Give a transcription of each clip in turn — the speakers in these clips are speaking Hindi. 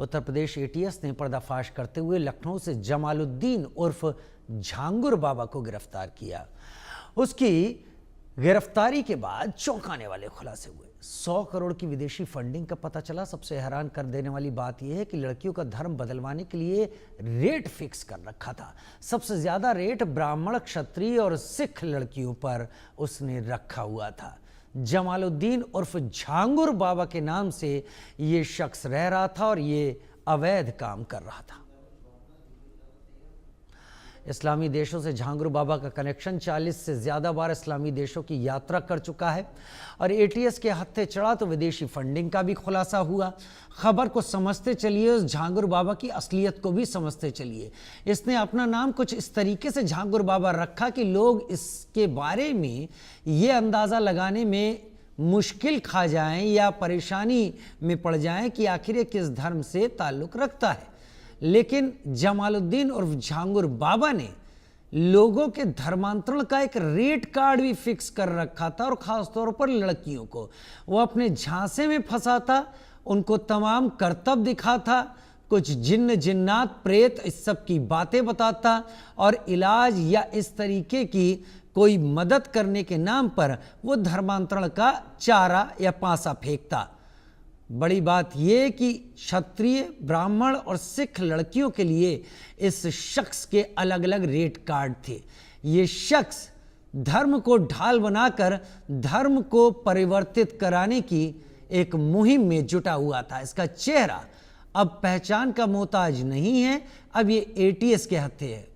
उत्तर प्रदेश एटीएस ने पर्दाफाश करते हुए लखनऊ से जमालुद्दीन उर्फ झांगुर बाबा को गिरफ्तार किया। उसकी गिरफ्तारी के बाद चौंकाने वाले खुलासे हुए। 100 करोड़ की विदेशी फंडिंग का पता चला। सबसे हैरान कर देने वाली बात यह है कि लड़कियों का धर्म बदलवाने के लिए रेट फिक्स कर रखा था। सबसे ज्यादा रेट ब्राह्मण, क्षत्रिय और सिख लड़कियों पर उसने रखा हुआ था। जमालुद्दीन उर्फ झांगुर बाबा के नाम से ये शख्स रह रहा था और ये अवैध काम कर रहा था। इस्लामी देशों से झांगुर बाबा का कनेक्शन 40 से ज्यादा बार इस्लामी देशों की यात्रा कर चुका है और एटीएस के हत्थे चढ़ा तो विदेशी फंडिंग का भी खुलासा हुआ। खबर को समझते चलिए, उस झांगुर बाबा की असलियत को भी समझते चलिए। इसने अपना नाम कुछ इस तरीके से झांगुर बाबा रखा कि लोग इसके बारे में ये अंदाज़ा लगाने में मुश्किल खा जाएं या परेशानी में पड़ जाएं कि आखिर ये किस धर्म से ताल्लुक़ रखता है। लेकिन जमालुद्दीन उर्फ झांगुर बाबा ने लोगों के धर्मांतरण का एक रेट कार्ड भी फिक्स कर रखा था और ख़ासतौर पर लड़कियों को वो अपने झांसे में फंसाता, उनको तमाम करतब दिखाता, कुछ जिन्न जिन्नात प्रेत इस सब की बातें बताता और इलाज या इस तरीके की कोई मदद करने के नाम पर वो धर्मांतरण का चारा या पासा फेंकता। बड़ी बात यह कि क्षत्रिय, ब्राह्मण और सिख लड़कियों के लिए इस शख्स के अलग अलग रेट कार्ड थे। ये शख्स धर्म को ढाल बनाकर धर्म को परिवर्तित कराने की एक मुहिम में जुटा हुआ था। इसका चेहरा अब पहचान का मोहताज नहीं है, अब ये एटीएस के हत्थे है।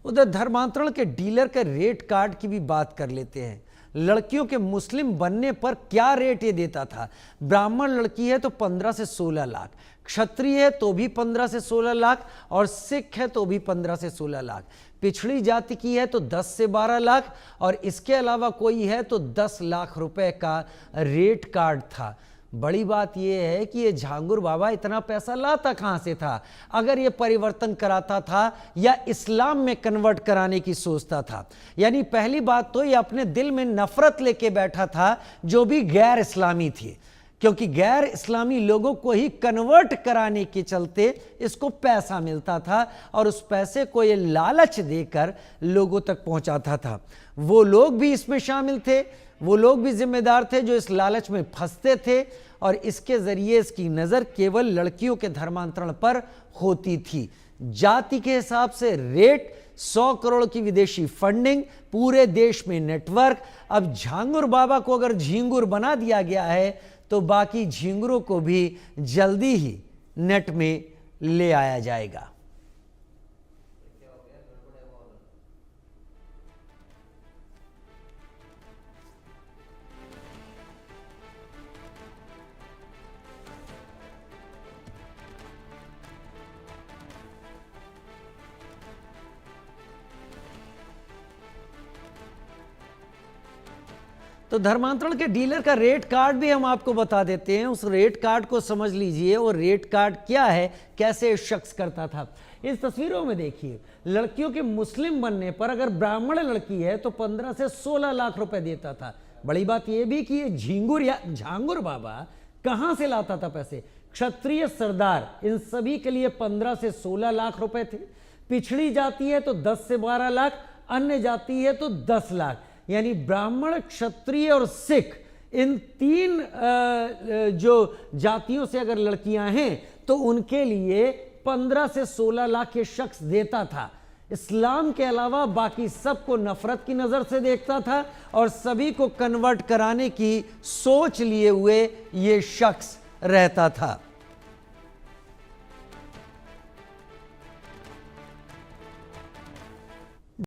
उधर धर्मांतरण के डीलर के रेट कार्ड की भी बात कर लेते हैं। लड़कियों के मुस्लिम बनने पर क्या रेट ये देता था। ब्राह्मण लड़की है तो 15 से 16 लाख, क्षत्रिय है तो भी 15 से 16 लाख और सिख है तो भी 15 से 16 लाख, पिछड़ी जाति की है तो 10 से 12 लाख और इसके अलावा कोई है तो 10 लाख रुपए का रेट कार्ड था। बड़ी बात यह है कि ये झांगुर बाबा इतना पैसा लाता कहां से था। अगर ये परिवर्तन कराता था या इस्लाम में कन्वर्ट कराने की सोचता था, यानी पहली बात तो ये अपने दिल में नफरत लेके बैठा था जो भी गैर इस्लामी थी, क्योंकि गैर इस्लामी लोगों को ही कन्वर्ट कराने के चलते इसको पैसा मिलता था और उस पैसे को ये लालच देकर लोगों तक पहुंचाता था। वो लोग भी इसमें शामिल थे, वो लोग भी जिम्मेदार थे जो इस लालच में फंसते थे और इसके जरिए इसकी नज़र केवल लड़कियों के धर्मांतरण पर होती थी। जाति के हिसाब से रेट, 100 करोड़ की विदेशी फंडिंग, पूरे देश में नेटवर्क। अब झांगुर बाबा को अगर झींगुर बना दिया गया है तो बाकी झींगुरों को भी जल्दी ही नेट में ले आया जाएगा। तो धर्मांतरण के डीलर का रेट कार्ड भी हम आपको बता देते हैं। उस रेट कार्ड को समझ लीजिए। वो रेट कार्ड क्या है, कैसे शख्स करता था। इस तस्वीरों में देखिए, लड़कियों के मुस्लिम बनने पर अगर ब्राह्मण लड़की है तो 15 से 16 लाख रुपए देता था। बड़ी बात यह भी कि ये झींगुर या झांगुर बाबा कहां से लाता था पैसे। क्षत्रिय, सरदार, इन सभी के लिए 15 से 16 लाख रुपए थे। पिछड़ी जाति है तो 10 से 12 लाख, अन्य जाति है तो 10 लाख। यानी ब्राह्मण, क्षत्रिय और सिख, इन तीन जो जातियों से अगर लड़कियां हैं तो उनके लिए 15 से 16 लाख ये शख्स देता था। इस्लाम के अलावा बाकी सबको नफरत की नज़र से देखता था और सभी को कन्वर्ट कराने की सोच लिए हुए ये शख्स रहता था।